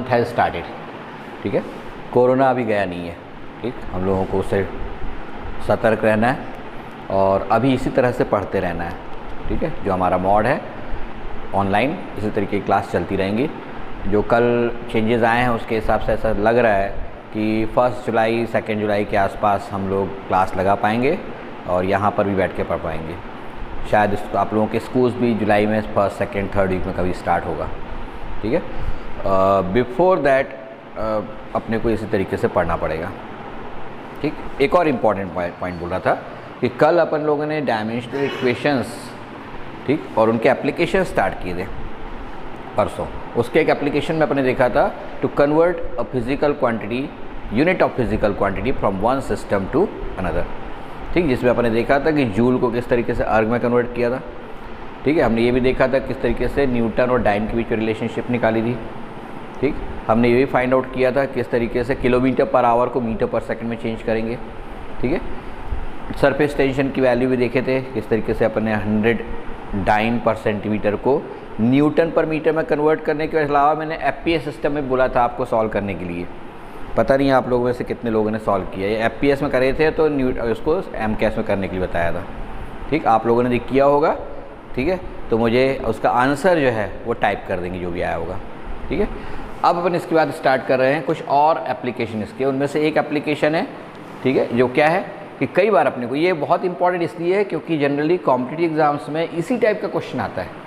Has started. ठीक है, corona अभी गया नहीं है। ठीक, हम लोगों को उससे सतर्क रहना है और अभी इसी तरह से पढ़ते रहना है। ठीक है, जो हमारा मॉड है ऑनलाइन इसी तरीके की क्लास चलती रहेंगी। जो कल चेंजेस आए हैं उसके हिसाब से ऐसा लग रहा है कि 1 जुलाई 2 जुलाई के आसपास हम लोग क्लास लगा पाएंगे और यहाँ पर भी बैठ के पढ़ पाएंगे। शायद इसको आप लोगों के स्कूल्स भी जुलाई में 1st, 2nd, 3rd वीक में कभी स्टार्ट होगा। ठीक है, बिफोर दैट अपने को इसी तरीके से पढ़ना पड़ेगा। ठीक, एक और इम्पॉर्टेंट पॉइंट बोल रहा था कि कल अपन लोगों ने डायमेंशनल इक्वेशंस, ठीक, और उनके एप्लीकेशन स्टार्ट किए थे परसों। उसके एक एप्लीकेशन में अपने देखा था to convert a physical quantity, unit of physical quantity from one system to another. ठीक, जिसमें अपने देखा था कि जूल को किस तरीके से अर्ग में कन्वर्ट किया था। ठीक है, हमने ये भी देखा था किस तरीके से न्यूटन और डाइन के बीच में रिलेशनशिप निकाली थी। ठीक, हमने ये भी फाइंड आउट किया था किस तरीके से किलोमीटर पर आवर को मीटर पर सेकंड में चेंज करेंगे। ठीक है, सरफेस टेंशन की वैल्यू भी देखे थे किस तरीके से अपने 100 डाइन पर सेंटीमीटर को न्यूटन पर मीटर में कन्वर्ट करने के अलावा मैंने एफपीएस सिस्टम में बोला था आपको सॉल्व करने के लिए। पता नहीं आप लोगों में से कितने लोगों ने सॉल्व किया। ये एफपीएस में करे थे तो उसको एमकेएस में करने के लिए बताया था। ठीक, आप लोगों ने किया होगा। ठीक है, तो मुझे उसका आंसर जो है वो टाइप कर देंगे जो भी आया होगा। ठीक है, अब अपन इसके बाद स्टार्ट कर रहे हैं कुछ और एप्लीकेशन इसके। उनमें से एक एप्लीकेशन है, ठीक है, जो क्या है कि कई बार अपने को ये बहुत इंपॉर्टेंट इसलिए है क्योंकि जनरली कॉम्पिटिटिव एग्जाम्स में इसी टाइप का क्वेश्चन आता है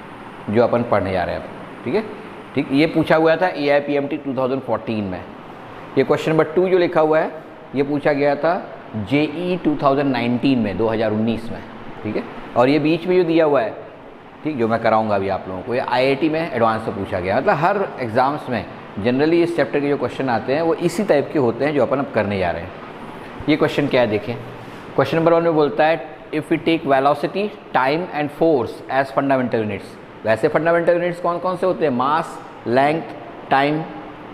जो अपन पढ़ने जा रहे हैं अब। ठीक है, ठीक, ये पूछा हुआ था AIPMT 2014 में। ये क्वेश्चन नंबर 2 जो लिखा हुआ है ये पूछा गया था JEE 2019 में, 2019 में। ठीक है, और ये बीच में जो दिया हुआ है, ठीक, जो मैं कराऊंगा अभी आप लोगों को, ये IIT में एडवांस से पूछा गया। मतलब हर एग्ज़ाम्स में जनरली इस चैप्टर के जो क्वेश्चन आते हैं वो इसी टाइप के होते हैं जो अपन अब करने जा रहे हैं। ये क्वेश्चन क्या है देखें। क्वेश्चन नंबर 1 में बोलता है if we take velocity, time and force as fundamental units. वैसे फंडामेंटल यूनिट्स कौन कौन से होते हैं? मास, लेंथ, टाइम,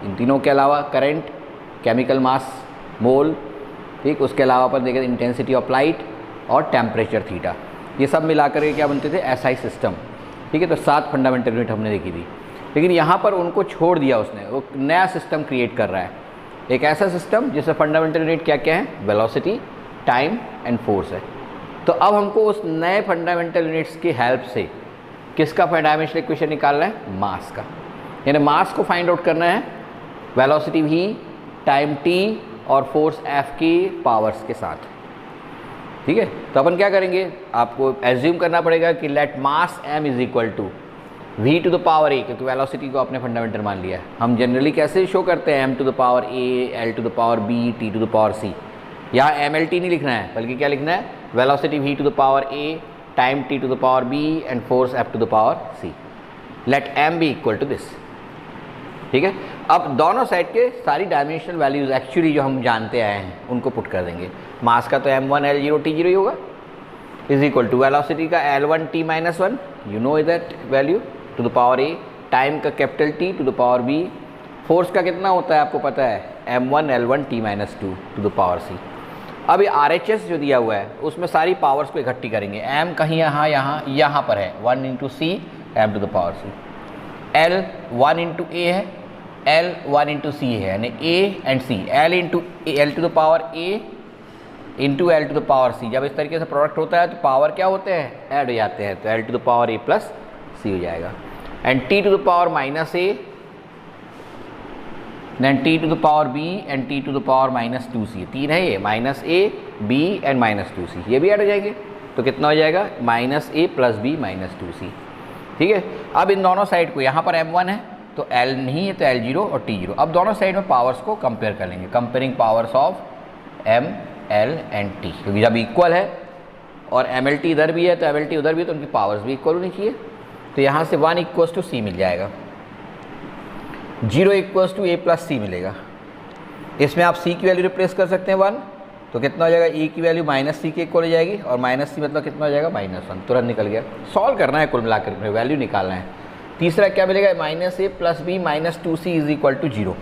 इन तीनों के अलावा करंट, केमिकल मास, मोल। ठीक, उसके अलावा अपन देखें इंटेंसिटी ऑफ लाइट और टेम्परेचर थीटा। ये सब मिलाकर के क्या बनते थे? SI system. ठीक है, तो 7 फंडामेंटल यूनिट हमने देखी थी। लेकिन यहाँ पर उनको छोड़ दिया उसने, वो नया सिस्टम क्रिएट कर रहा है, एक ऐसा सिस्टम जिसमें फंडामेंटल यूनिट क्या क्या है? वेलोसिटी, टाइम एंड फोर्स है। तो अब हमको उस नए फंडामेंटल यूनिट्स की हेल्प से किसका डायमेंशनल इक्वेशन निकालना है? मास का। यानी मास को फाइंड आउट करना है वेलोसिटी v, टाइम t और फोर्स F की पावर्स के साथ। ठीक है, तो अपन क्या करेंगे, आपको एज्यूम करना पड़ेगा कि let mass m is equal to v to the power a, क्योंकि वेलोसिटी को आपने फंडामेंटल मान लिया है। हम जनरली कैसे शो करते हैं? m to the power a, l to the power b, t to the power c। यहाँ MLT नहीं लिखना है, बल्कि क्या लिखना है? Velocity v to the power a, time t to the power b and force F to the power c। Let m be equal to this. ठीक है, अब दोनों साइड के सारी डायमेंशनल वैल्यूज एक्चुअली जो हम जानते आए हैं उनको पुट कर देंगे। मास का तो m1 L0 T0 ही होगा, इज इक्वल टू वेलोसिटी का L1 T minus 1, you know that value, to the power a, time का capital T to the power b, force का कितना होता है आपको पता है? m1 L1 T minus 2 to the power c। अब ये RHS जो दिया हुआ है उसमें सारी पावर्स को इकट्ठी करेंगे। m कहीं यहाँ पर है, 1 into c, m to the power c। L 1 into a है, L 1 इंटू सी है, यानी a and c। L into L to the power a into L to the power c। जब इस तरीके से प्रोडक्ट होता है तो पावर क्या होते हैं? ऐड हो जाते हैं, तो L to the power a plus c हो जाएगा। And t to the power minus a, then t to the power b and t to the power minus 2c। 3 है ये, minus a, b and minus 2c, ये भी add हो जाएंगे। तो कितना हो जाएगा? Minus a plus b minus 2c। ठीक है, अब इन दोनों साइड को, यहाँ पर m1 है तो L नहीं है तो L0 और T0। अब दोनों साइड में पावर्स को कंपेयर कर लेंगे, comparing powers of m, L and T, क्योंकि जब इक्वल है और MLT इधर भी है तो MLT उधर भी है तो उनकी पावर्स भी इक्वल होनी चाहिए। तो यहाँ से 1 इक्वल्स टू c मिल जाएगा, 0 equals to a plus c मिलेगा। इसमें आप c की वैल्यू रिप्लेस कर सकते हैं 1, तो कितना हो जाएगा? a की वैल्यू माइनस c के इक्वल हो जाएगी और माइनस c मतलब कितना हो जाएगा? -1। तुरंत निकल गया। सॉल्व करना है, कुल मिलाकर वैल्यू निकालना है। तीसरा क्या मिलेगा? Minus a plus b minus 2c is equal to 0।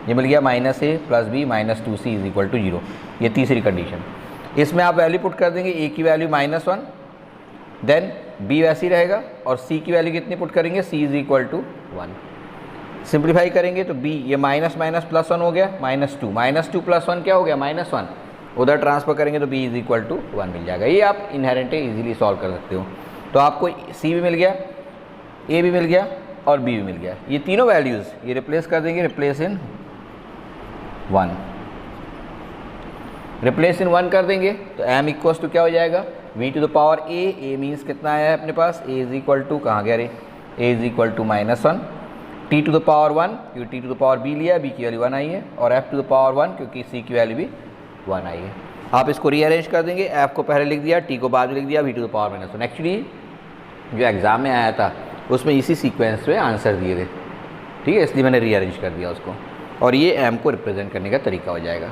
ये मिल गया minus a plus b minus 2c is equal to 0। ये तीसरी कंडीशन। इसमें आप वैल्यू पुट कर देंगे, a की वैल्यू -1, देन b वैसी रहेगा और c की वैल्यू कितनी पुट करेंगे? c is equal to 1। Simplify करेंगे तो b, ये माइनस माइनस प्लस 1 हो गया, -2 प्लस 1 क्या हो गया, -1, उधर ट्रांसफर करेंगे तो b इज इक्वल टू 1 मिल जाएगा। ये आप इनहेरेंट इजीली सॉल्व कर सकते हो। तो आपको c भी मिल गया, a भी मिल गया और b भी मिल गया। ये तीनों वैल्यूज़ ये रिप्लेस कर देंगे, रिप्लेस इन 1, रिप्लेस इन 1 कर देंगे तो m इक्वल्स टू क्या हो जाएगा, v to the power a means कितना आया है अपने पास, a इज इक्वल टू, कहाँ गया रे, a is equal to -1, t to the power 1 क्योंकि t to the power b लिया, b की वैल्यू 1 आई है, और f टू द पावर 1 क्योंकि c की वैल्यू भी 1 आई है। आप इसको रीअरेंज कर देंगे, f को पहले लिख दिया, t को बाद में लिख दिया, v to the power -1। Actually जो एग्ज़ाम में आया था उसमें इसी सीक्वेंस में आंसर दिए थे, ठीक है, इसलिए मैंने रीअरेंज कर दिया उसको, और ये m को रिप्रेजेंट करने का तरीका हो जाएगा।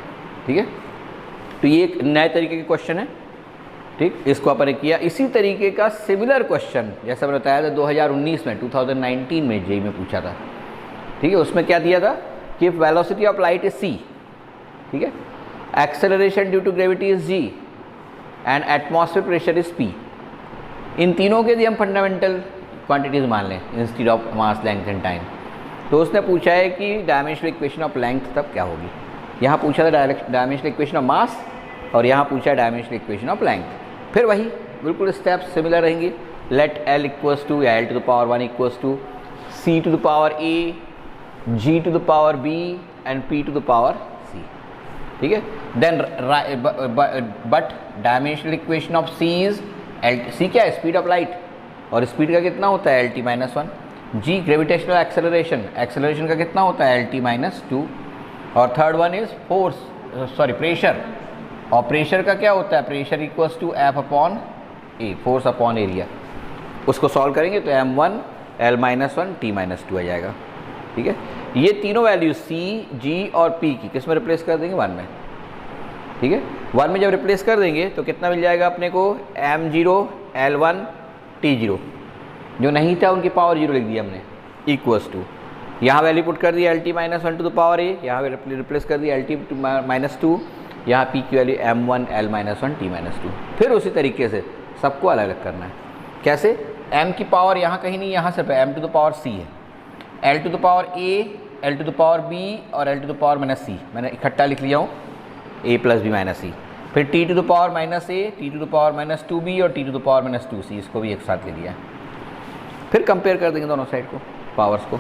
ठीक है, तो ये एक नए तरीके के क्वेश्चन है, ठीक, इसको अपन ने किया। इसी तरीके का सिमिलर क्वेश्चन जैसा मैंने बताया था 2019 में 2019 में जेईई में पूछा था, ठीक है। उसमें क्या दिया था कि velocity of light is c, ठीक है, acceleration due to gravity is g and atmosphere pressure is p। इन तीनों के लिए हम फंडामेंटल क्वांटिटीज मान लें instead of mass, length and time. तो उसने पूछा है कि डायमेंशनल इक्वेशन ऑफ लेंथ तब क्या होगी। यहाँ पूछा था डायमेंशनल इक्वेशन ऑफ मास और यहाँ पूछा है डायमेंशनल इक्वेशन ऑफ लेंथ। फिर वही बिल्कुल स्टेप्स सिमिलर रहेंगे। लेट l इक्वल्स टू या l to the power 1 equals to c to the power a, g to the power b and p to the power c, ठीक है। Then but dimensional equation of c is c क्या है, speed of light, और speed का कितना होता है lt -1। g gravitational acceleration, acceleration का कितना होता है lt -2। और third one is force, sorry pressure, और प्रेशर का क्या होता है, pressure equals to F upon A, force upon area. उसको सॉल्व करेंगे तो m1 l -1 t -2 आ जाएगा, ठीक है। ये तीनों वैल्यू c, g और p की किस में रिप्लेस कर देंगे, 1 में, ठीक है। 1 में जब रिप्लेस कर देंगे तो कितना मिल जाएगा अपने को, m0 l1 t0, जो नहीं था उनकी पावर 0 लिख दिया हमने, इक्वल्स टू, यहाँ वैल्यू पुट कर दिया lt -1 to the power a, यहाँ रिप्लेस कर दिया lt -2, यहाँ p की वैल्यू m1 l -1 t -2। फिर उसी तरीके से सबको अलग अलग करना है। कैसे, m की पावर यहाँ कहीं नहीं, यहाँ सिर्फ m to the power c है, l to the power a, l to the power b और l to the power -c मैंने इकट्ठा लिख लिया हूँ, a plus b minus c। फिर t to the power -a, t to the power -2b और t to the power -2c, इसको भी एक साथ ले लिया। फिर कंपेयर कर देंगे दोनों साइड को, पावर्स को,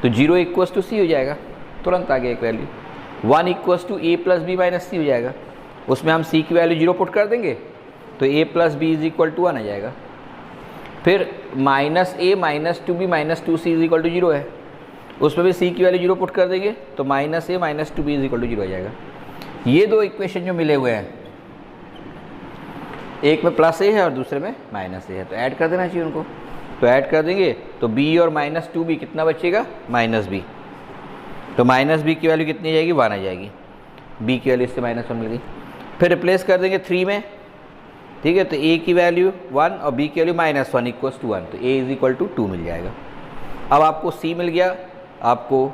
तो 0 इक्वल्स टू c हो जाएगा, तुरंत आ गया एक value. 1 equals to a plus b minus c हो जाएगा, उसमें हम c की वैल्यू 0 पुट कर देंगे तो a plus b is equal to 1 आ जाएगा। फिर -a -2b -2c is equal to 0 है, उसमें भी c की वैल्यू 0 पुट कर देंगे तो -a -2b is equal to 0 आ जाएगा। ये दो इक्वेशन जो मिले हुए हैं, एक में प्लस a है और दूसरे में माइनस a है, तो ऐड कर देना चाहिए उनको। तो ऐड कर देंगे तो b और -2b कितना बचेगा, -b, तो -b की वैल्यू कितनी आ जाएगी, 1 आ जाएगी, b की वैल्यू इससे -1 मिल गई। फिर रिप्लेस कर देंगे 3 में, ठीक है, तो a की वैल्यू 1 और b की वैल्यू -1 इक्वल्स टू 1, तो a इज इक्वल टू 2 मिल जाएगा। अब आपको c मिल गया, आपको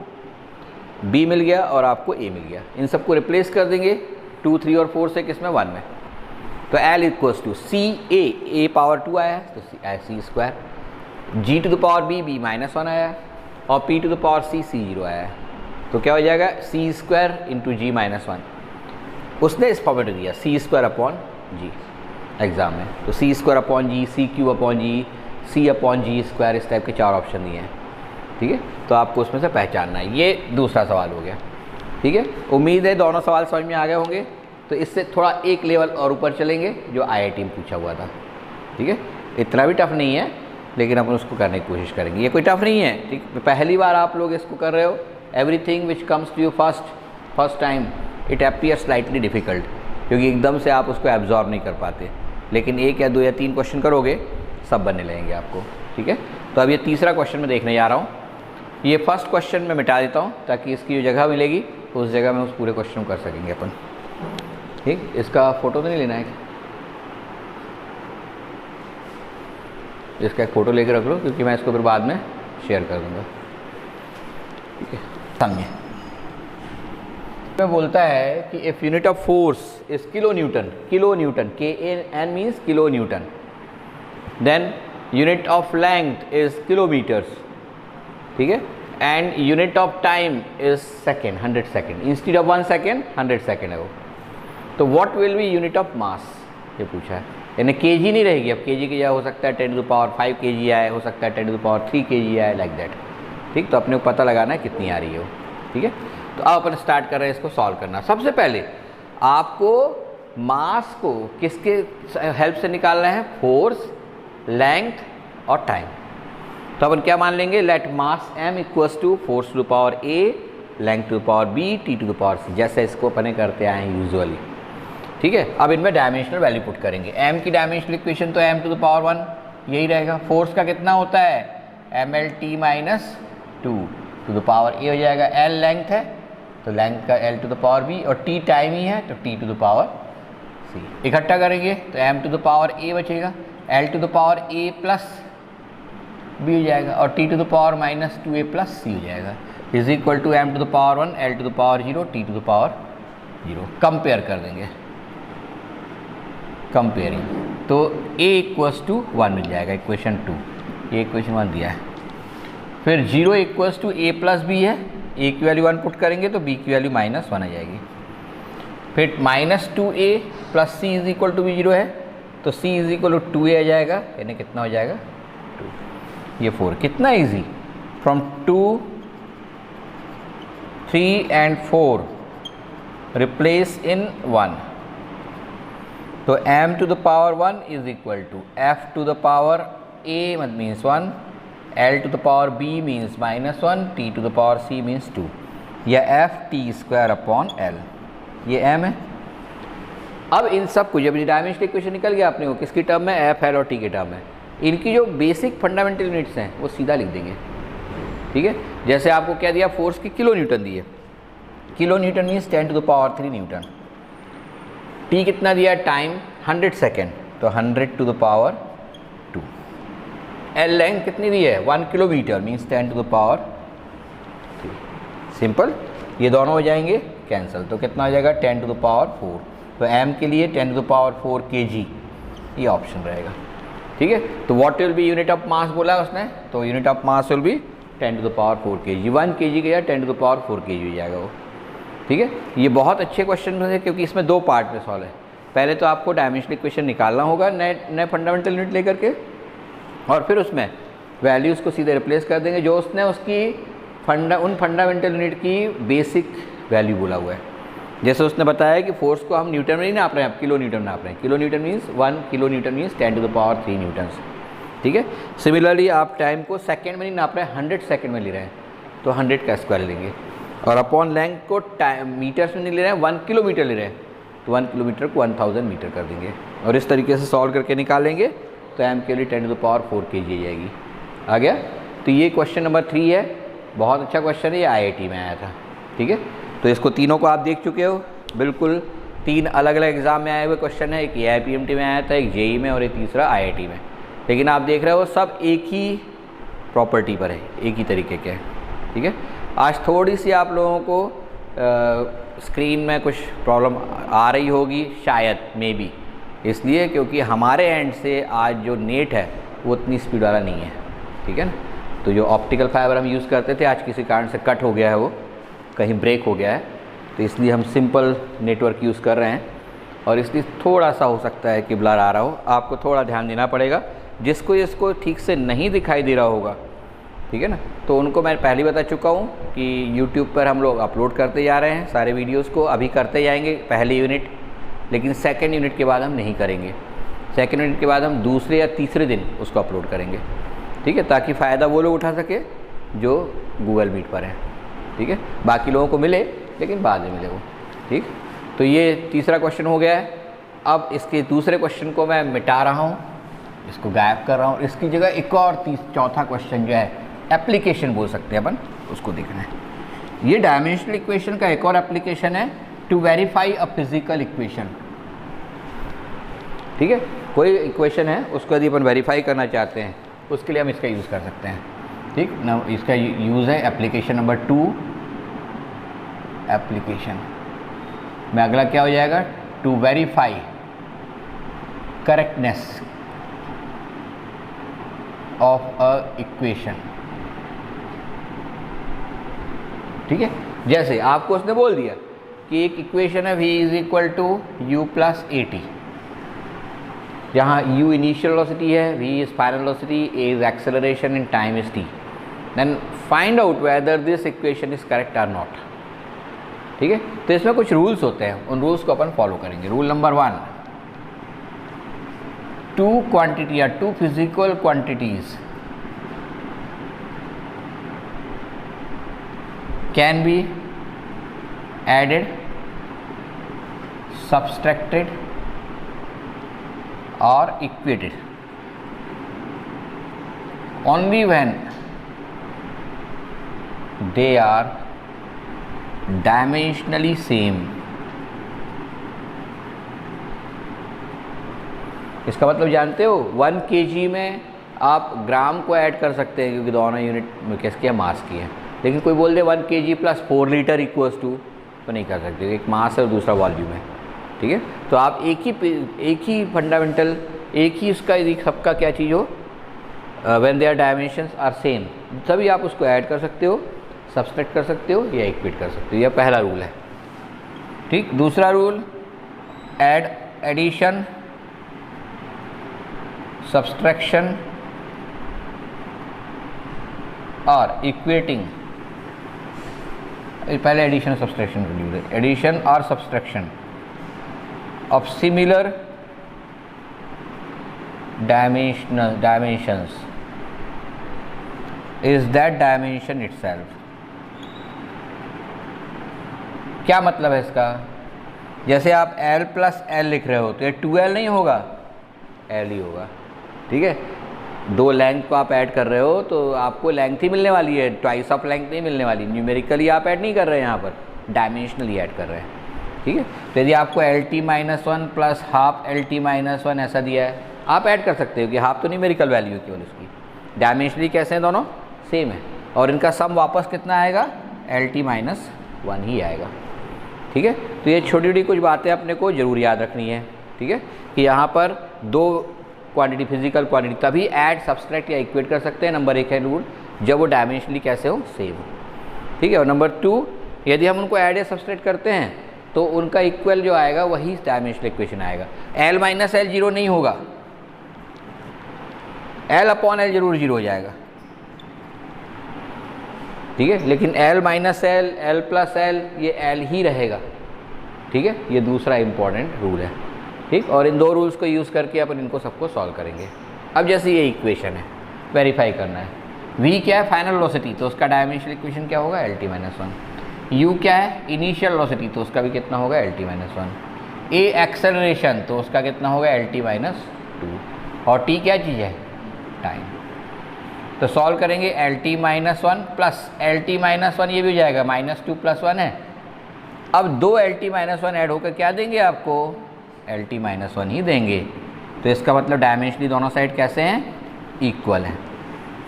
b मिल गया और आपको a मिल गया। इन सबको रिप्लेस कर देंगे 2, 3 और 4 से, किसमें, 1 में, तो l equals to a power 2 आया है तो c square, g to the power b -1 आया है और p to the power c 0 आया है, तो क्या हो जाएगा, c स्क्वायर इंटू g -1। उसने इस फॉर्मेट में दिया c square upon g exam में, तो c square upon g, c cube upon g, c upon g square, इस टाइप के 4 ऑप्शन दिए हैं, ठीक है। तो आपको उसमें से पहचानना है। ये दूसरा सवाल हो गया, ठीक है। उम्मीद है दोनों सवाल समझ में आ गए होंगे। तो इससे थोड़ा एक लेवल और ऊपर चलेंगे, जो IIT में पूछा हुआ था, ठीक है। इतना भी टफ नहीं है, लेकिन अपन उसको करने की कोशिश करेंगे। ये कोई टफ नहीं है, ठीक, पहली बार आप लोग इसको कर रहे हो। Everything which comes to you first time it appear slightly difficult, क्योंकि एकदम से आप उसको एब्जॉर्ब नहीं कर पाते, लेकिन 1 या 2 या 3 क्वेश्चन करोगे सब बनने लगेंगे आपको, ठीक है। तो अब ये तीसरा क्वेश्चन मैं देखने जा रहा हूँ। ये फर्स्ट क्वेश्चन मैं मिटा देता हूँ ताकि इसकी जो जगह मिलेगी उस जगह में उस पूरे क्वेश्चन को कर सकेंगे अपन, ठीक। इसका फ़ोटो तो नहीं लेना है, इसका एक फ़ोटो लेकर रख लो, क्योंकि मैं इसको फिर बाद में शेयर कर दूँगा, ठीक है। समझिए, में बोलता है कि if unit of force is kilo newton, KN means kilo newton, then unit of length is kilometres, ठीक है, and unit of time is second, 100 second, instead of 1 second 100 second है वो। तो what will be unit of mass, ये पूछा है, यानी KG नहीं रहेगी। अब केजी की जगह हो सकता है 10⁵ kg आए, हो सकता है 10⁵ kg आए, लाइक दैट। ठीक, तो अपने को पता लगाना है कितनी आ रही है वो। ठीक है, तो अब अपन स्टार्ट कर रहे हैं इसको सॉल्व करना। सबसे पहले आपको मास को किसके हेल्प से निकालना है, फोर्स, लेंथ और टाइम। तो अपन क्या मान लेंगे, let mass m equals to force to the power a, length to the power b, t to the power c, जैसे इसको अपन करते आए हैं यूजुअली। ठीक है, अब इनमें डायमेंशनल वैल्यू पुट करेंगे। m की डायमेंशनल इक्वेशन तो m टू द पावर 1 यही रहेगा। फोर्स का कितना होता है, mlt minus 2 to the power a हो जाएगा। l लेंथ है तो लेंथ का l to the power b, और t टाइम ही है तो t to the power c। इकट्ठा करेंगे तो m to the power a बचेगा, l to the power a plus b हो जाएगा, और t to the power minus 2a plus c हो जाएगा, is equal to m to the power 1, l to the power 0, t to the power 0। Compare कर देंगे, comparing, तो a equals to 1 मिल जाएगा, equation 2, ये इक्वेशन 1 दिया है। फिर 0 equals to a plus b है, a की वैल्यू 1 पुट करेंगे तो b की वैल्यू -1 आ जाएगी। फिर -2a plus c is equal to भी 0 है, तो c इज इक्वल टू 2a आ जाएगा, यानी कितना हो जाएगा 2। ये 4, कितना easy, from 2, 3 and 4 replace in 1। तो m to the power 1 is equal to f to the power a means 1, l to the power b means -1, t to the power c means 2, या f(t²) अपॉन l, ये m है। अब इन सब को जब dimensional equation निकल गया अपने को किसकी टर्म में, f, l और t की टर्म में, इनकी जो बेसिक फंडामेंटल यूनिट्स हैं वो सीधा लिख देंगे। ठीक है, जैसे आपको क्या दिया, फोर्स की किलो न्यूटन दी है, kilo newton means 10 to the power 3 newton. t कितना दिया है, टाइम 100 सेकेंड, तो 100 to the power 2। l length कितनी दी है, 1 kilometre means 10 to the power 3। Simple, ये दोनों हो जाएंगे कैंसिल, तो कितना हो जाएगा 10 टू द पावर 4। तो m के लिए 10 टू द पावर 4 kg ये ऑप्शन रहेगा। ठीक है, तो what will be unit of mass बोला है उसने, तो unit of mass will be 10 to the power 4 kg, 1 kg का 10 टू द पावर 4 kg हो जाएगा वो। ठीक है, ये बहुत अच्छे क्वेश्चन है क्योंकि इसमें 2 पार्ट में सॉल्व है। पहले तो आपको डायमेंशनल इक्वेशन निकालना होगा नए फंडामेंटल यूनिट लेकर के, और फिर उसमें वैल्यूज़ को सीधे रिप्लेस कर देंगे जो उसने उसकी उन फंडामेंटल यूनिट की बेसिक वैल्यू बोला हुआ है। जैसे उसने बताया कि फोर्स को हम न्यूटन में नहीं नाप रहे हैं, आप किलो न्यूटन नाप रहे हैं। Kilo newton means 1 kilo newton means 10 to the power 3 newtons. ठीक है, सिमिलरली आप टाइम को सेकंड में नहीं नाप रहे हैं, 100 सेकंड में ले रहे हैं तो 100 का स्क्वायर लेंगे, और अपॉन लेंथ को मीटर्स में नहीं ले रहे हैं, 1 किलोमीटर ले रहे हैं तो 1 किलोमीटर को 1000 मीटर कर देंगे, और इस तरीके से सॉल्व करके निकालेंगे तो m के लिए 10 टू द पावर 4 kg आ जाएगी। आ गया, तो ये क्वेश्चन नंबर 3 है, बहुत अच्छा क्वेश्चन है, ये IIT में आया था। ठीक है, तो इसको तीनों को आप देख चुके हो, बिल्कुल 3 अलग अलग एग्जाम में आए हुए क्वेश्चन है, एक AIPMT में आया था, एक JEE में, और एक तीसरा IIT में। लेकिन आप देख रहे हो सब एक ही प्रॉपर्टी पर है, एक ही तरीके के हैं। ठीक है, आज थोड़ी सी आप लोगों को स्क्रीन में कुछ प्रॉब्लम आ रही होगी शायद, मे बी, इसलिए क्योंकि हमारे एंड से आज जो नेट है वो उतनी स्पीड वाला नहीं है। ठीक है ना, तो जो ऑप्टिकल फाइबर हम यूज़ करते थे आज किसी कारण से कट हो गया है, वो कहीं ब्रेक हो गया है, तो इसलिए हम सिंपल नेटवर्क यूज़ कर रहे हैं, और इसलिए थोड़ा सा हो सकता है कि ब्लर आ रहा हो, आपको थोड़ा ध्यान देना पड़ेगा। जिसको इसको ठीक से नहीं दिखाई दे रहा होगा, ठीक है ना, तो उनको मैं पहले बता चुका हूँ कि YouTube पर हम लोग अपलोड करते जा रहे हैं सारे वीडियोज़ को, अभी करते जाएंगे पहले यूनिट, लेकिन सेकेंड यूनिट के बाद हम नहीं करेंगे। सेकेंड यूनिट के बाद हम दूसरे या तीसरे दिन उसको अपलोड करेंगे। ठीक है, ताकि फ़ायदा वो लोग उठा सके जो गूगल मीट पर हैं। ठीक है, बाकी लोगों को मिले लेकिन बाद में मिले वो। ठीक, तो ये तीसरा क्वेश्चन हो गया है। अब इसके दूसरे क्वेश्चन को मैं मिटा रहा हूँ, इसको गायब कर रहा हूँ, इसकी जगह एक और चौथा क्वेश्चन जो है एप्लीकेशन बोल सकते हैं अपन, उसको देखना है। ये डायमेंशनल इक्वेशन का एक और एप्लीकेशन है, to verify a physical equation. ठीक है, कोई इक्वेशन है उसको यदि अपन वेरीफाई करना चाहते हैं उसके लिए हम इसका यूज़ कर सकते हैं। ठीक ना, इसका यूज़ है एप्लीकेशन नंबर 2। एप्लीकेशन में अगला क्या हो जाएगा, to verify correctness of a equation. ठीक है। जैसे आपको उसने बोल दिया कि एक इक्वेशन है v is equal to u plus A t, जहाँ u इनिशियल वेलोसिटी है, v is final velocity, a is acceleration in time is t, then find out whether this equation is correct or not. ठीक है, तो इसमें कुछ rules होते हैं, उन रूल्स को अपन फॉलो करेंगे। रूल नंबर 1, टू क्वांटिटी या two physical quantities can be added, subtracted or equated only when they are dimensionally same। इसका मतलब जानते हो, 1 kg में आप ग्राम को ऐड कर सकते हैं क्योंकि दोनों यूनिट में किसकी है, मास की है। लेकिन कोई बोल दे 1 kg plus 4 litre equals to, तो नहीं कर सकते, एक मास है और दूसरा वॉल्यूम है। ठीक है, तो आप एक ही फंडामेंटल, एक ही उसका यदि सबका क्या चीज़ हो, when their dimensions are same, तभी आप उसको ऐड कर सकते हो, सब्सट्रैक्ट कर सकते हो या इक्वेट कर सकते हो। यह पहला रूल है। ठीक, दूसरा रूल, एडिशन, सब्सट्रैक्शन और इक्वेटिंग, पहले एडिशन और सब्सट्रैक्शन का यूज है, एडिशन और subtraction of similar dimensions is that dimension itself. क्या मतलब है इसका, जैसे आप L प्लस L लिख रहे हो तो ये 2L नहीं होगा, L ही होगा। ठीक है, 2 लेंथ को आप ऐड कर रहे हो तो आपको लेंथ ही मिलने वाली है, ट्वाइस ऑफ लेंथ नहीं मिलने वाली। न्यूमेरिकली आप ऐड नहीं कर रहे हैं, यहाँ पर डायमेंशनली ऐड कर रहे हैं। ठीक है, तो यदि आपको LT-1 प्लस हाफ LT-1 ऐसा दिया है, आप ऐड कर सकते हो कि हाफ तो न्यूमेरिकल वैल्यू है केवल इसकी, डायमेंशनली कैसे हैं, दोनों सेम है, और इनका सम वापस कितना आएगा, LT-1 ही आएगा। ठीक है, तो ये छोटी छोटी कुछ बातें अपने को जरूर याद रखनी है। ठीक है, कि यहाँ पर 2 क्वांटिटी, फिजिकल क्वांटिटी तभी ऐड, सब्सट्रैक्ट या इक्वेट कर सकते हैं। नंबर 1 है रूल, जब वो डायमेंशनली कैसे हो, सेम हो। ठीक है, और नंबर 2, यदि हम उनको ऐड या सब्सट्रैक्ट करते हैं तो उनका इक्वल जो आएगा वही डायमेंशनल इक्वेशन आएगा। L माइनस L 0 नहीं होगा, L अपॉन L जरूर 0 हो जाएगा। ठीक है, लेकिन L minus L, L plus L, ये L ही रहेगा। ठीक है, ये दूसरा इंपॉर्टेंट रूल है। ठीक, और इन 2 रूल्स को यूज़ करके अपन इनको सबको सॉल्व करेंगे। अब जैसे ये इक्वेशन है, वेरीफाई करना है, v क्या है, फाइनल वेलोसिटी, तो उसका डायमेंशनल इक्वेशन क्या होगा, LT-1। u क्या है, इनिशियल वेलोसिटी, तो उसका भी कितना होगा, LT-1। a एक्सेलरेशन, तो उसका कितना होगा, LT-2। और t क्या चीज़ है, टाइम। तो सॉल्व करेंगे, LT-1 प्लस LT-1, ये भी हो जाएगा, -2 + 1 है। अब 2 LT-1 ऐड होकर क्या देंगे आपको, LT-1 ही देंगे। तो इसका मतलब डायमेंशनली दोनों साइड कैसे हैं, इक्वल हैं।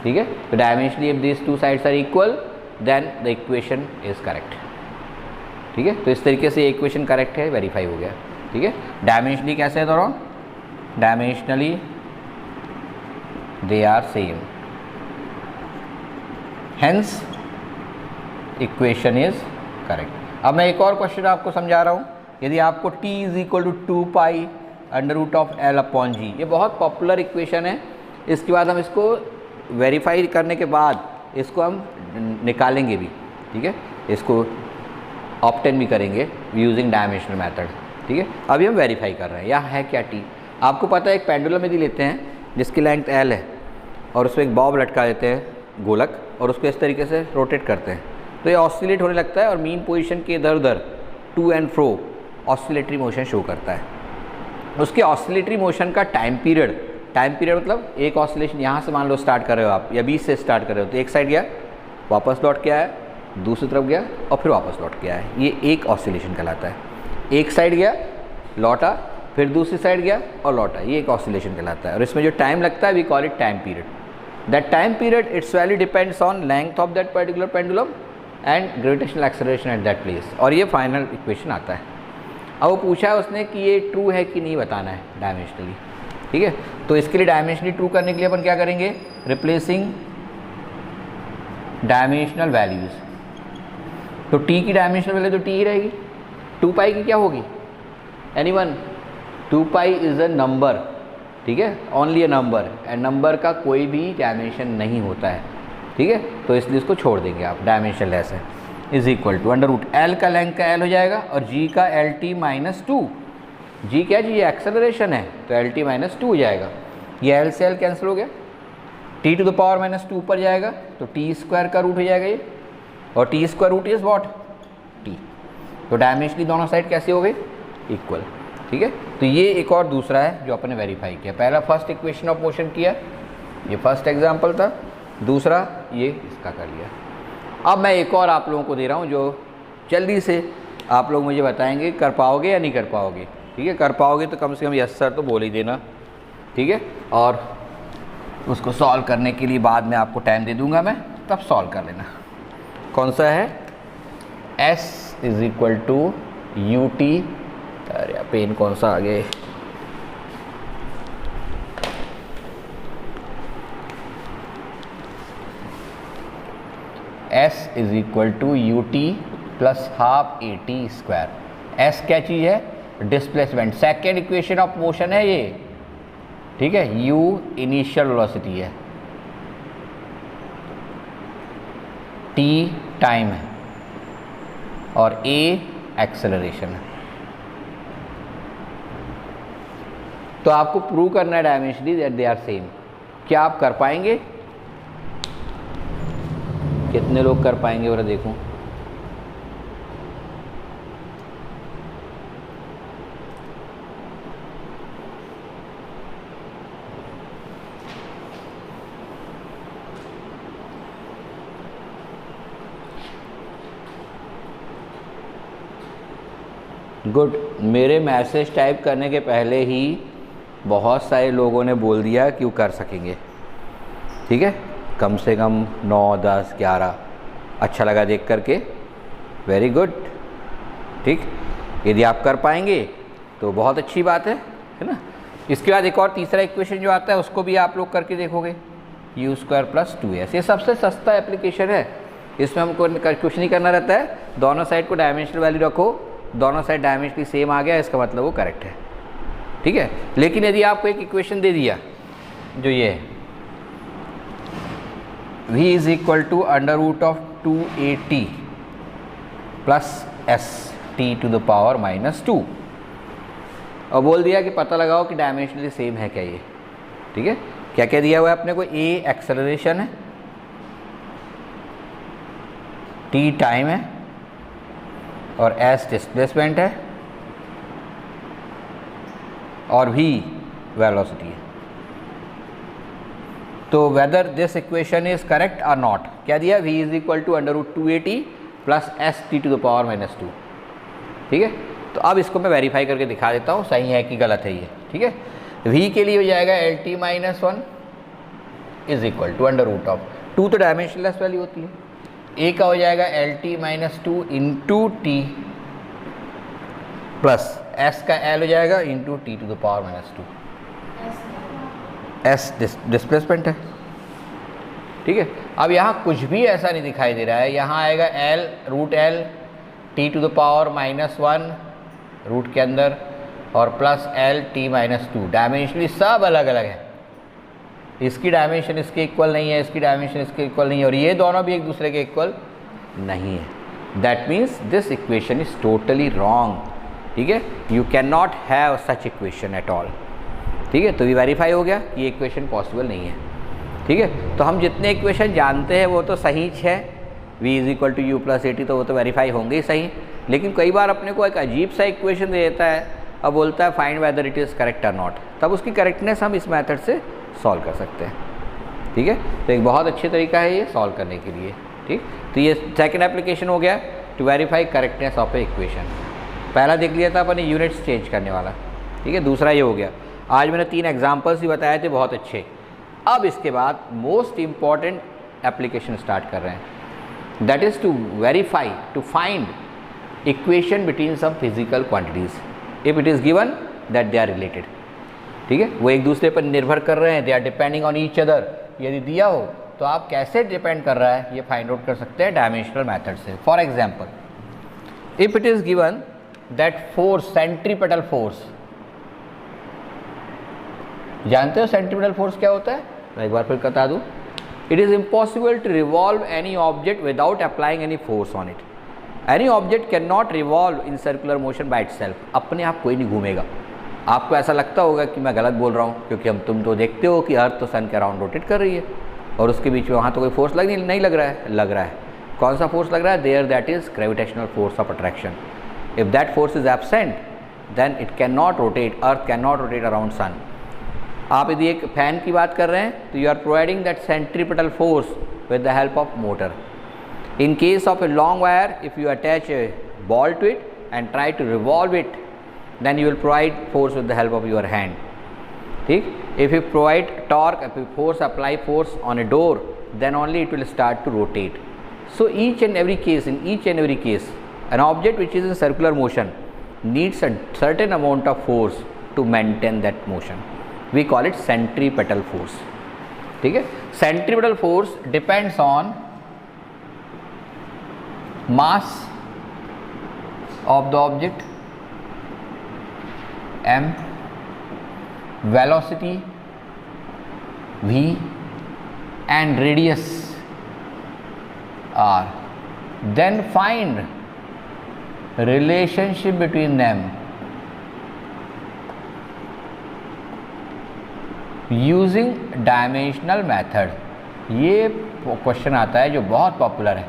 ठीक है, तो dimensionally if this 2 sides are equal then the equation is correct. ठीक है, तो इस तरीके से ये इक्वेशन करेक्ट है, वेरीफाई हो गया। ठीक है, डायमेंशनली कैसे है दोनों, dimensionally they are same, hence equation is correct. अब मैं एक और क्वेश्चन आपको समझा रहा हूँ। यदि आपको t is equal to 2 pi √L/g, ये बहुत पॉपुलर इक्वेशन है। इसके बाद हम इसको वेरीफाई करने के बाद इसको हम निकालेंगे भी। ठीक है, इसको ऑब्टेन भी करेंगे यूजिंग डायमेंशनल मेथड। ठीक है, अभी हम वेरीफाई कर रहे हैं। यहाँ है क्या t, आपको पता है एक पेंडुलम यदि लेते हैं जिसकी लेंथ L है और उसमें एक बॉब लटका देते हैं गोलक और उसको इस तरीके से रोटेट करते हैं तो ये ऑसिलेट होने लगता है और मीन पोजीशन के इधर उधर to and fro oscillatory motion show करता है। उसके ऑसिलेटरी मोशन का टाइम पीरियड मतलब एक ऑसिलेशन यहाँ से मान लो स्टार्ट कर रहे हो आप या 20 से स्टार्ट कर रहे हो तो एक साइड गया वापस लौट के आया, दूसरी तरफ गया और फिर वापस लौट के आया, ये एक ऑसिलेशन कहलाता है। एक साइड गया लौटा फिर दूसरी साइड गया और लौटा, ये एक ऑसिलेशन कहलाता है। और इसमें जो टाइम लगता है we call it time period. That time period its value depends on length of that particular pendulum and gravitational acceleration at that place. और ये फाइनल इक्वेशन आता है। अब वो पूछा है उसने कि ये ट्रू है कि नहीं बताना है डायमेंशनली। ठीक है, तो इसके लिए डायमेंशनली ट्रू करने के लिए अपन क्या करेंगे, रिप्लेसिंग डायमेंशनल वैल्यूज़। तो टी की डायमेंशनल वैल्यू तो टी ही रहेगी। 2 पाई की क्या होगी? Anyone? 2 pi is a number, ठीक है, only a number, and number का कोई भी डायमेंशन नहीं होता है, ठीक है, तो इसलिए इसको छोड़ देंगे आप, डायमेंशन लेस है। Is equal to under root L का लेंथ का एल हो जाएगा और जी का एल टी माइनस 2। जी क्या जी? एक्सेलरेशन है, तो एल टी माइनस 2 हो जाएगा। ये एल से एल कैंसिल हो गया, T to the power minus 2 ऊपर जाएगा तो टी स्क्वायर का रूट हो जाएगा ये, और T square root is what? T. तो डायमेंशनली दोनों साइड कैसे हो गए? इक्वल, ठीक है। तो ये एक और दूसरा है जो अपने वेरीफाई किया। पहला फर्स्ट इक्वेशन ऑफ मोशन किया, ये फर्स्ट एग्जांपल था, दूसरा ये इसका कर लिया। अब मैं एक और आप लोगों को दे रहा हूँ जो जल्दी से आप लोग मुझे बताएंगे कर पाओगे या नहीं कर पाओगे, ठीक है। कर पाओगे तो कम से कम यस सर तो बोल ही देना, ठीक है, और उसको सॉल्व करने के लिए बाद में आपको टाइम दे दूंगा मैं, तब सॉल्व कर लेना। कौन सा है? S is equal to U T, अरे पेन कौन सा आगे, S is equal to U T plus half A T square. S क्या चीज़ है? Displacement. Second equation of motion है ये, ठीक है। u इनिशियल वेलोसिटी है, t टाइम है, और a एक्सेलरेशन है। तो आपको प्रूव करना है dimensionally that they are same. क्या आप कर पाएंगे? कितने लोग कर पाएंगे और देखूं? गुड। मेरे मैसेज टाइप करने के पहले ही बहुत सारे लोगों ने बोल दिया कि वो कर सकेंगे, ठीक है, कम से कम 9, 10, 11। अच्छा लगा देख करके, वेरी गुड, ठीक। यदि आप कर पाएंगे तो बहुत अच्छी बात है ना। इसके बाद एक और तीसरा इक्वेशन जो आता है उसको भी आप लोग करके देखोगे, यू स्क्वायर प्लस 2s। ये सबसे सस्ता एप्लीकेशन है, इसमें हमको कुछ नहीं करना रहता है। दोनों साइड को डायमेंशनल वैल्यू रखो, दोनों साइड डायमेंशनली सेम आ गया, इसका मतलब वो करेक्ट है, ठीक है। लेकिन यदि आपको एक इक्वेशन दे दिया जो ये है, v is equal to under root of 2at plus S T to the power minus 2, और बोल दिया कि पता लगाओ कि डायमेंशनली सेम है क्या ये, ठीक है। क्या क्या दिया हुआ है अपने को? a एक्सेलरेशन है, t टाइम है, और s डिस्प्लेसमेंट है, और v वेलोसिटी है। तो whether this equation is correct और नॉट, क्या दिया? v is equal to under root 2at plus S T to the power minus 2, ठीक है। तो अब इसको मैं वेरीफाई करके दिखा देता हूँ सही है कि गलत है ये, ठीक है। v के लिए हो जाएगा L T minus 1 is equal to under root of 2, तो डायमेंशनलेस वैल्यू होती है। a का हो जाएगा L T minus 2 into T plus s का l हो जाएगा into T to the power minus 2। s displacement है, ठीक है। अब यहाँ कुछ भी ऐसा नहीं दिखाई दे रहा है, यहाँ आएगा l root l T to the power minus 1 root के अंदर, और plus l T minus 2। Dimensionally सब अलग अलग है, इसकी डायमेंशन इसके इक्वल नहीं है, इसकी डायमेंशन इसके इक्वल नहीं है, और ये दोनों भी एक दूसरे के इक्वल नहीं है। That means this equation is totally wrong, ठीक है। You can not have such equation at all, ठीक है। तो ये वेरीफाई हो गया कि ये इक्वेशन पॉसिबल नहीं है, ठीक है। तो हम जितने इक्वेशन जानते हैं वो तो सही है, v is equal to U plus A T, तो वो तो वेरीफाई होंगे ही सही। लेकिन कई बार अपने को एक अजीब सा इक्वेशन दे देता है और बोलता है find whether it is correct और नॉट, तब उसकी करेक्टनेस हम इस मेथड से सॉल्व कर सकते हैं, ठीक है। तो एक बहुत अच्छे तरीका है ये सॉल्व करने के लिए, ठीक। तो ये सेकंड एप्लीकेशन हो गया to verify correctness of a equation. पहला देख लिया था अपने यूनिट्स चेंज करने वाला, ठीक है। दूसरा ये हो गया। आज मैंने 3 एग्जाम्पल्स भी बताए थे बहुत अच्छे। अब इसके बाद मोस्ट इम्पॉर्टेंट एप्लीकेशन स्टार्ट कर रहे हैं, that is to verify, to find equation between some physical quantities if it is given that they are related, ठीक है। वो एक दूसरे पर निर्भर कर रहे हैं, they are depending on each other. यदि दिया हो तो आप कैसे डिपेंड कर रहा है ये फाइंड आउट कर सकते हैं डायमेंशनल मेथड से। For example if it is given that force centripetal force, जानते हो सेंट्रीपेटल फोर्स क्या होता है? मैं एक बार फिर बता दूं, it is impossible to revolve any object without applying any force on it. Any object can not revolve in circular motion by itself. अपने आप कोई नहीं घूमेगा। आपको ऐसा लगता होगा कि मैं गलत बोल रहा हूँ, क्योंकि तुम तो देखते हो कि अर्थ तो सन के अराउंड रोटेट कर रही है और उसके बीच में वहाँ तो कोई फोर्स नहीं लग रहा है। लग रहा है। कौन सा फोर्स लग रहा है? There that is gravitational force of attraction. If that force is absent then it can not rotate, earth can not rotate around sun. आप यदि एक फैन की बात कर रहे हैं तो you are providing that centripetal force with the help of motor. In case of a long wire, if you attach a ball to it and try to revolve it, then you will provide force with the help of your hand. ठीक? If you provide torque, if you apply force on a door, then only it will start to rotate. So each and every case, in each and every case, an object which is in circular motion needs a certain amount of force to maintain that motion. We call it centripetal force. ठीक है? Centripetal force depends on mass of the object m, velocity v and radius r. Then find relationship between them using dimensional method. ये question आता है जो बहुत popular है।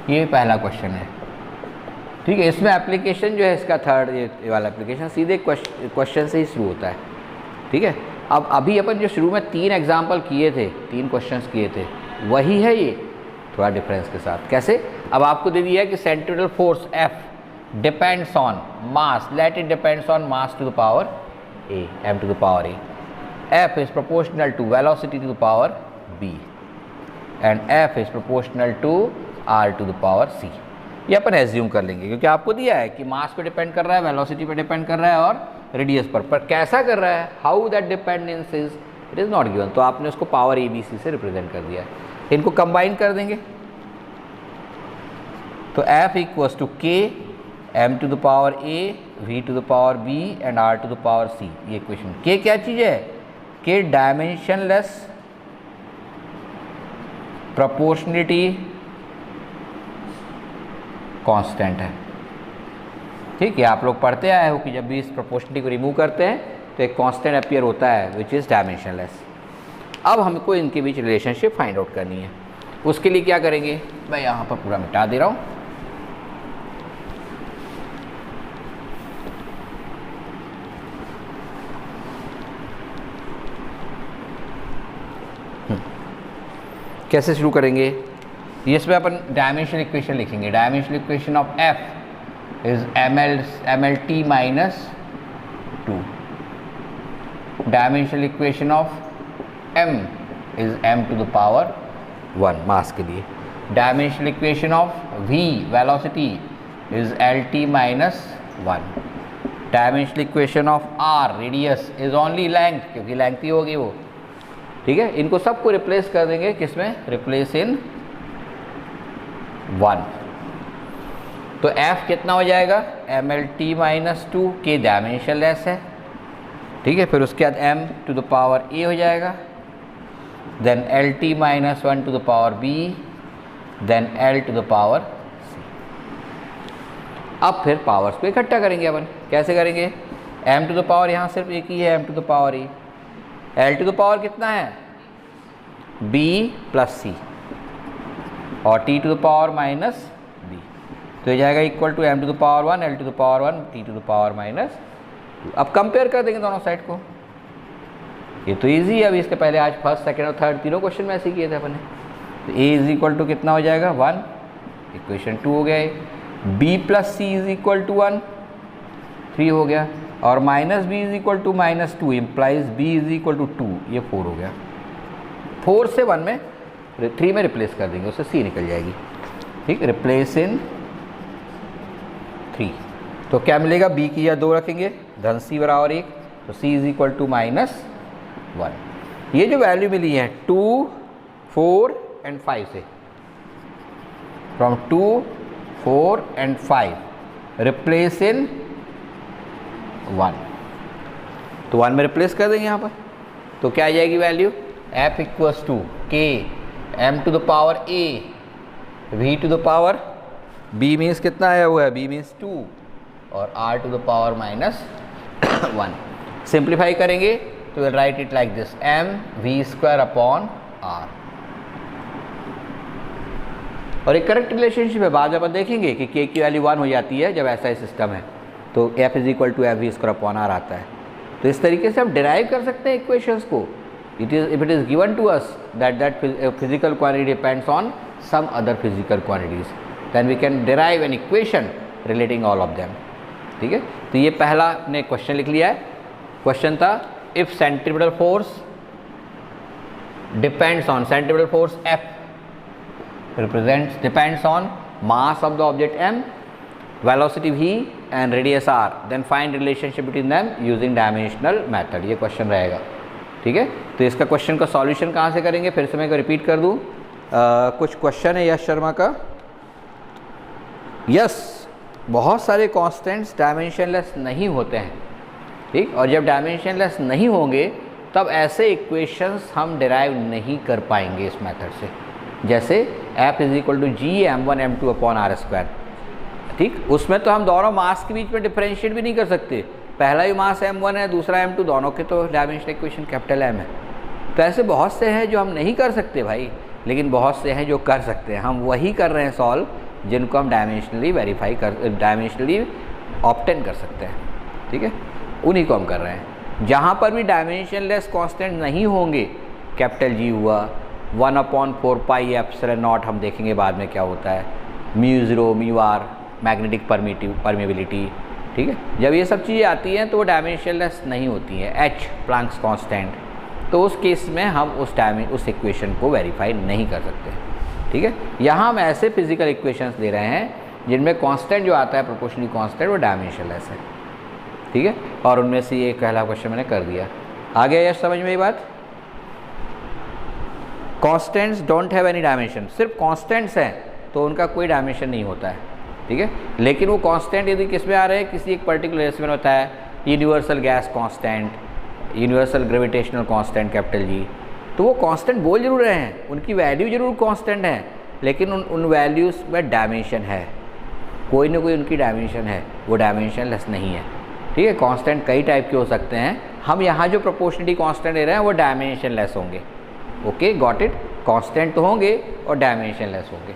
ये पहला क्वेश्चन है। ठीक है, इसमें एप्लीकेशन जो है इसका थर्ड ये वाला एप्लीकेशन सीधे क्वेश्चन से ही शुरू होता है। ठीक है, अब अभी अपन जो शुरू में 3 एग्जाम्पल किए थे, 3 क्वेश्चंस किए थे, वही है ये, थोड़ा डिफरेंस के साथ। कैसे? अब आपको दे दिया है कि centripetal force F depends on mass, let it depends on mass to the power A, m to the power A. F is proportional to velocity to the power B and F is proportional to r to the power c. ये अपन assume कर लेंगे क्योंकि आपको दिया है कि मास पे depend कर रहा है, वेलोसिटी पे डिपेंड कर रहा है और रेडियस पर कैसा कर रहा है, how that dependence is, it is not given. तो आपने उसको पावर ABC से रिप्रेजेंट कर दिया है। इनको कंबाइन कर देंगे तो F equals to K m to the power A, V to the power B and R to the power C। ये इक्वेशन। K क्या चीज़ है? K डायमेंशनलेस प्रोपोर्शनलिटी कांस्टेंट है। ठीक है, आप लोग पढ़ते आए हो कि जब भी इस प्रोपोर्शनलिटी को रिमूव करते हैं तो एक कांस्टेंट अपीयर होता है विच इज़ डायमेंशनलेस। अब हमको इनके बीच रिलेशनशिप फाइंड आउट करनी है। उसके लिए क्या करेंगे, मैं यहाँ पर पूरा मिटा दे रहा हूँ। कैसे शुरू करेंगे? इसमें अपन डायमेंशनल इक्वेशन लिखेंगे। Dimensional equation of F is MLT minus 2। Dimensional equation of M is m to the power 1 mass के लिए। Dimensional equation of V velocity is LT minus 1। Dimensional equation of R radius is only length, क्योंकि length ही होगी वो। ठीक है, इनको सबको रिप्लेस कर देंगे किसमें? Replace in 1। तो F कितना हो जाएगा? MLT माइनस 2, के डायमेंशनलेस है। ठीक है, फिर उसके बाद m to the power A हो जाएगा, then LT minus 1 to the power B, then L to the power C। अब फिर पावर्स को इकट्ठा करेंगे अपन। कैसे करेंगे? m टू द पावर यहाँ सिर्फ एक ही है, m to the power A। L to the power कितना है? B प्लस C और T to the power minus B। तो ये जाएगा equal to m to the power 1, L to the power 1, T to the power minus 2। अब compare कर देंगे दोनों साइड को। ये तो ईजी है। अभी इसके पहले आज फर्स्ट, सेकेंड और थर्ड तीनों क्वेश्चन में ऐसे किए थे अपन ने। तो A इज इक्वल टू कितना हो जाएगा? 1, इक्वेशन 2 हो गया। B plus C is equal to 1, 3 हो गया। और minus B is equal to minus 2 implies B is equal to 2, ये 4 हो गया। 4 से 1 में 3 में रिप्लेस कर देंगे, उससे C निकल जाएगी। ठीक, रिप्लेस इन 3। तो क्या मिलेगा? B की या 2 रखेंगे, धन C बराबर 1, तो C is equal to minus 1। ये जो वैल्यू मिली है 2, 4 एंड 5 से, फ्रॉम 2, 4 एंड 5 रिप्लेस इन 1, तो 1 में रिप्लेस कर देंगे यहाँ पर, तो क्या आ जाएगी value, f equals to k m to the power a v to the power b means कितना आया हुआ है, b मीन्स 2 और r to the power minus 1। Simplify करेंगे तो will write it like this, m v square upon r। और एक correct relationship है, बाद में अपन देखेंगे कि k की वैल्यू 1 हो जाती है जब ऐसा ही सिस्टम है, तो f is equal to F V square upon R आता है। तो इस तरीके से हम डिराइव कर सकते हैं इक्वेशंस को। It is given to us that physical quantity depends on some other physical quantities, then we can derive an equation relating all of them. ठीक है, तो ये पहला ने क्वेश्चन लिख लिया है। क्वेश्चन था if centripetal force depends on, centripetal force F depends on mass of the object m, velocity v and radius r, then find relationship between them using dimensional method। ये क्वेश्चन रहेगा। ठीक है, तो इसका क्वेश्चन का solution कहाँ से करेंगे, फिर से मैं रिपीट कर दूँ। कुछ क्वेश्चन है यश शर्मा का। यस, बहुत सारे कांस्टेंट्स डायमेंशनलेस नहीं होते हैं। ठीक, और जब डायमेंशनलेस नहीं होंगे तब ऐसे इक्वेशंस हम डिराइव नहीं कर पाएंगे इस मेथड से, जैसे f is equal to G m1 m2 upon R square. ठीक, उसमें तो हम दोनों मास के बीच में डिफरेंशिएट भी नहीं कर सकते, पहला ही मास m1 है, दूसरा m2, दोनों के तो डायमेंशनल इक्वेशन कैपिटल M है। तो ऐसे बहुत से हैं जो हम नहीं कर सकते भाई, लेकिन बहुत से हैं जो कर सकते हैं। हम वही कर रहे हैं सॉल्व जिनको हम डायमेंशनली ऑब्टेन कर सकते हैं। ठीक है, उन्हीं को हम कर रहे हैं। जहाँ पर भी डायमेंशनलेस कांस्टेंट नहीं होंगे, कैपिटल G हुआ, 1/4 पाई एप्सिलॉन नॉट, हम देखेंगे बाद में क्या होता है, mu 0 mu R, magnetic permeability. ठीक है, जब ये सब चीज़ें आती हैं तो वो डायमेंशनलेस नहीं होती हैं, H प्लैंक्स कांस्टेंट, तो उस केस में हम उस इक्वेशन को वेरीफाई नहीं कर सकते। ठीक है, यहाँ हम ऐसे फिजिकल इक्वेशंस दे रहे हैं जिनमें कांस्टेंट जो आता है प्रोपोर्शनली कांस्टेंट वो डायमेंशनलेस है। ठीक है, और उनमें से ये पहला क्वेश्चन मैंने कर दिया। आगे यह समझ में ये बात, constants don't have any dimension, सिर्फ कांस्टेंट्स हैं तो उनका कोई डायमेंशन नहीं होता है। ठीक है, लेकिन वो कांस्टेंट यदि किस में आ रहे हैं, किसी एक पर्टिकुलर रेस में होता है, universal gas constant, universal gravitational constant capital G, तो वो कांस्टेंट बोल जरूर रहे हैं, उनकी वैल्यू जरूर कांस्टेंट है, लेकिन उन वैल्यूज़ में डायमेंशन है, कोई ना कोई उनकी डायमेंशन है, वो डायमेंशनलेस नहीं है। ठीक है, कांस्टेंट कई टाइप के हो सकते हैं, हम यहाँ जो प्रोपोर्शनली कांस्टेंट ले रहे हैं वो डायमेंशनलेस होंगे। ओके, गॉट इट, कांस्टेंट तो होंगे और डायमेंशनलेस होंगे।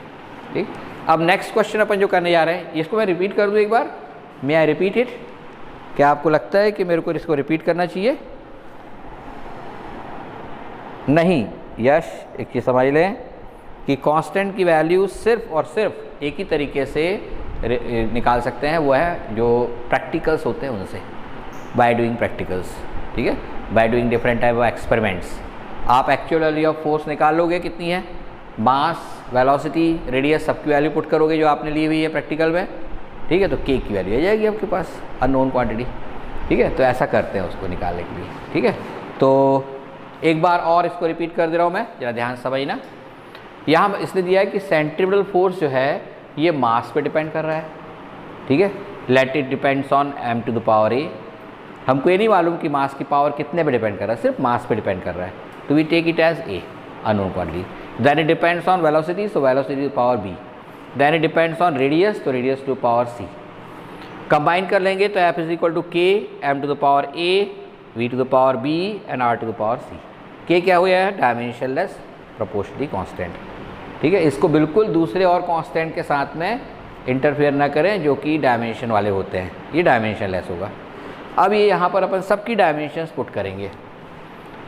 ठीक, अब नेक्स्ट क्वेश्चन अपन जो करने जा रहे हैं, इसको मैं रिपीट कर दूँ एक बार, मे आई रिपीट इट, क्या आपको लगता है कि मेरे को इसको रिपीट करना चाहिए? नहीं, यश एक चीज़ समझ लें कि कांस्टेंट की वैल्यू सिर्फ और सिर्फ एक ही तरीके से निकाल सकते हैं, वो है जो प्रैक्टिकल्स होते हैं उनसे, बाय डूइंग प्रैक्टिकल्स। ठीक है, by doing different type of experiments. आप एक्चुअल वैल्यू ऑफ फोर्स निकाल लोगे कितनी है, मास, वेलोसिटी, रेडियस, सबकी वैल्यू पुट करोगे जो आपने ली हुई है प्रैक्टिकल में। ठीक है, तो k की वैल्यू आ जाएगी आपके पास, अननोन क्वांटिटी। ठीक है, तो ऐसा करते हैं उसको निकालने के लिए। ठीक है, तो एक बार और इसको रिपीट कर दे रहा हूँ मैं, ज़रा ध्यान से समझना। यहाँ इसलिए दिया है कि सेंट्रीपिटल फोर्स जो है ये मास पे डिपेंड कर रहा है। ठीक है, let it depends on m to the power a। हमको ये नहीं मालूम कि मास की पावर कितने पे डिपेंड कर रहा है, सिर्फ मास पे डिपेंड कर रहा है, तो we take it as a, unknown quantity. Then it depends on velocity, so velocity to the power b। Then it depends on radius, तो radius to power c। Combine कर लेंगे तो f is equal to k m to the power a, v to the power b and r to the power c। k क्या हुआ है, dimensionless proportionally constant. ठीक है, इसको बिल्कुल दूसरे और कांस्टेंट के साथ में इंटरफेयर ना करें जो कि डायमेंशन वाले होते हैं, ये डायमेंशनलेस होगा। अब ये यहाँ पर अपन सबकी डायमेंशंस पुट करेंगे।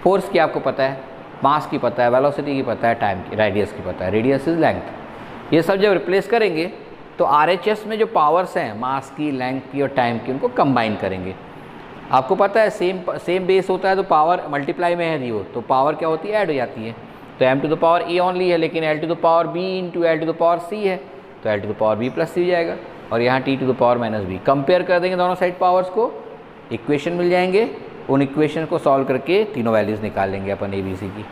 फोर्स की आपको पता है, मास की पता है, वेलोसिटी की पता है, टाइम की, रेडियस की पता है, रेडियस इज लेंथ। ये सब जब रिप्लेस करेंगे तो RHS में जो पावर्स हैं मास की, लेंथ की और टाइम की, उनको कंबाइन करेंगे। आपको पता है सेम बेस होता है तो पावर मल्टीप्लाई में है दी हो, तो पावर क्या होती है, ऐड हो जाती है। तो m to the power a only है, लेकिन l to the power b into l to the power c है, तो l to the power b plus c हो जाएगा, और यहाँ t to the power minus b। Compare कर देंगे दोनों साइड पावर्स को, इक्वेशन मिल जाएंगे, उन इक्वेशन को सॉल्व करके तीनों वैल्यूज़ निकाल लेंगे अपन ए बी सी की।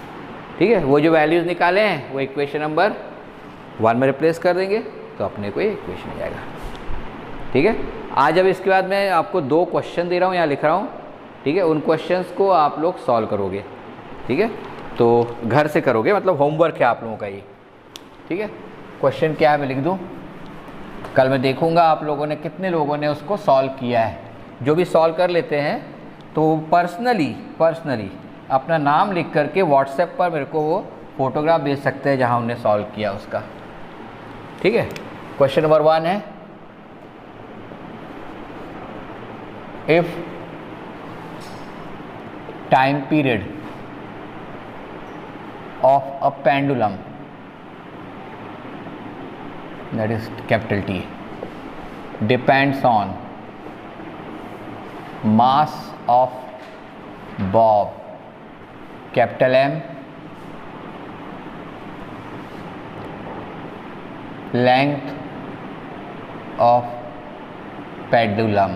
ठीक है, वो जो वैल्यूज़ निकाले हैं वो इक्वेशन नंबर 1 में रिप्लेस कर देंगे तो अपने को ये इक्वेशन आ जाएगा। ठीक है, आज अब इसके बाद मैं आपको 2 क्वेश्चन दे रहा हूँ, यहाँ लिख रहा हूँ। ठीक है, उन क्वेश्चंस को आप लोग सॉल्व करोगे। ठीक है, तो घर से करोगे, मतलब होमवर्क है आप लोगों का ये। ठीक है, क्वेश्चन क्या है मैं लिख दूँ, कल मैं देखूँगा आप लोगों ने कितने लोगों ने उसको सॉल्व किया है। जो भी सॉल्व कर लेते हैं तो पर्सनली अपना नाम लिख करके व्हाट्सएप पर मेरे को वो फोटोग्राफ भेज सकते हैं जहाँ उन्होंने सॉल्व किया उसका। ठीक है, क्वेश्चन नंबर 1 है, if time period of a pendulum, that is capital T, depends on mass of bob, capital M, length of pendulum,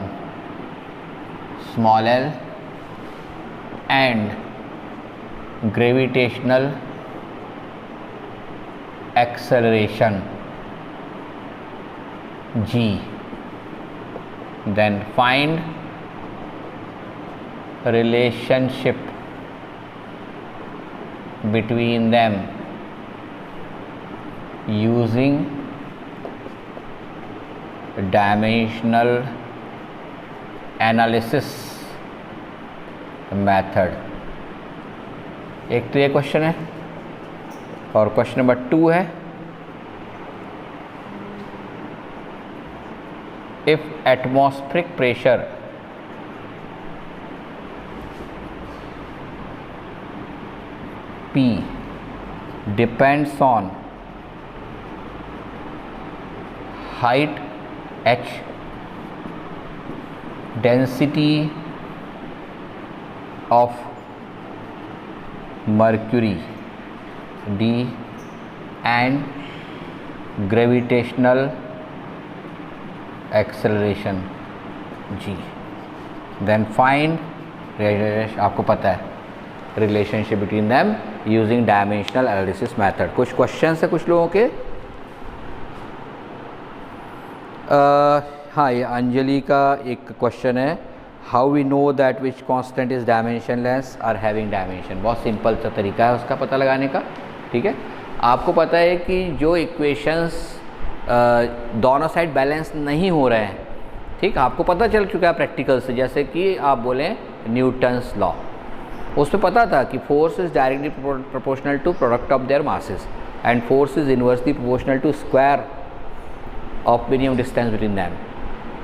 small l, and gravitational acceleration G, then find relationship between them using dimensional analysis method। एक तो ये question है, और question number 2 है, if atmospheric pressure P depends on height h, density of mercury d, and gravitational acceleration G, then find, आपको पता है, relationship between them using dimensional analysis method। कुछ क्वेश्चंस है कुछ लोगों के। हाँ, ये अंजलि का एक क्वेश्चन है, how we know that which constant is dimensionless are having dimension. बहुत सिंपल सा तरीका है उसका पता लगाने का। ठीक है, आपको पता है कि जो इक्वेशंस दोनों साइड बैलेंस नहीं हो रहे हैं, ठीक, आपको पता चल चुका है प्रैक्टिकल से, जैसे कि आप बोलें न्यूटन्स लॉ, उसमें पता था कि force is directly proportional to product of their masses and force is inversely proportional to square of minimum distance between them.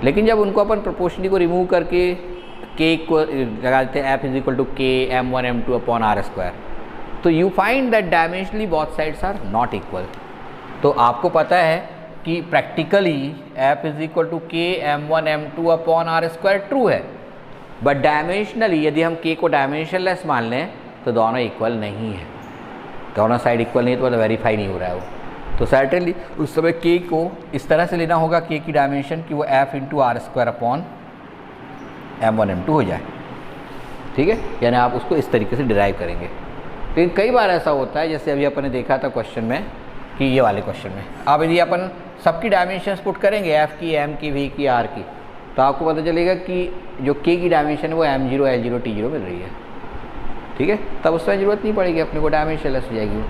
लेकिन जब उनको अपन प्रोपोर्शनली को रिमूव करके के को लगा देते हैं, F is equal to k m1 m2 upon r square, तो you find that dimensionally both sides are not equal. तो आपको पता है कि practically f is equal to k m1 m2 upon r square true है, but dimensionally यदि हम k को डायमेंशनलेस मान लें तो दोनों इक्वल नहीं है, दोनों साइड इक्वल नहीं है, तो मतलब वेरीफाई नहीं हो रहा है वो। तो सर्टेनली उस समय k को इस तरह से लेना होगा, k की डायमेंशन कि वो f into R square upon m1 m2 हो जाए। ठीक है, यानी आप उसको इस तरीके से डिराइव करेंगे। लेकिन कई बार ऐसा होता है, जैसे अभी अपन ने देखा था क्वेश्चन में, कि ये वाले क्वेश्चन में अब यदि अपन सबकी डायमेंशंस पुट करेंगे, f की, m की, v की, r की, तो आपको पता चलेगा कि जो k की डायमेंशन है वो m0 l0 t0 मिल रही है। ठीक है, तब उसमें ज़रूरत नहीं पड़ेगी अपने को, डायमेंशनलेस हो जाएगी वो।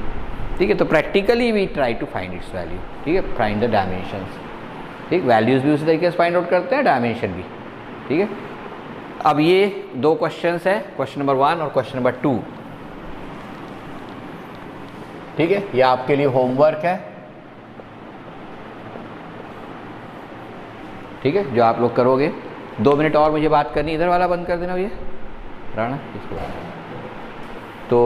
ठीक है, तो practically we try to find its value. ठीक है, फाइंड द डायमेंशंस। ठीक, वैल्यूज़ भी उसी तरीके से फाइंड आउट करते हैं, डायमेंशन भी। ठीक है, अब ये 2 क्वेश्चंस है, क्वेश्चन नंबर 1 और क्वेश्चन नंबर 2। ठीक है, ये आपके लिए होमवर्क है। ठीक है, जो आप लोग करोगे। 2 मिनट और मुझे बात करनी, इधर वाला बंद कर देना भैया, राणा इसको। तो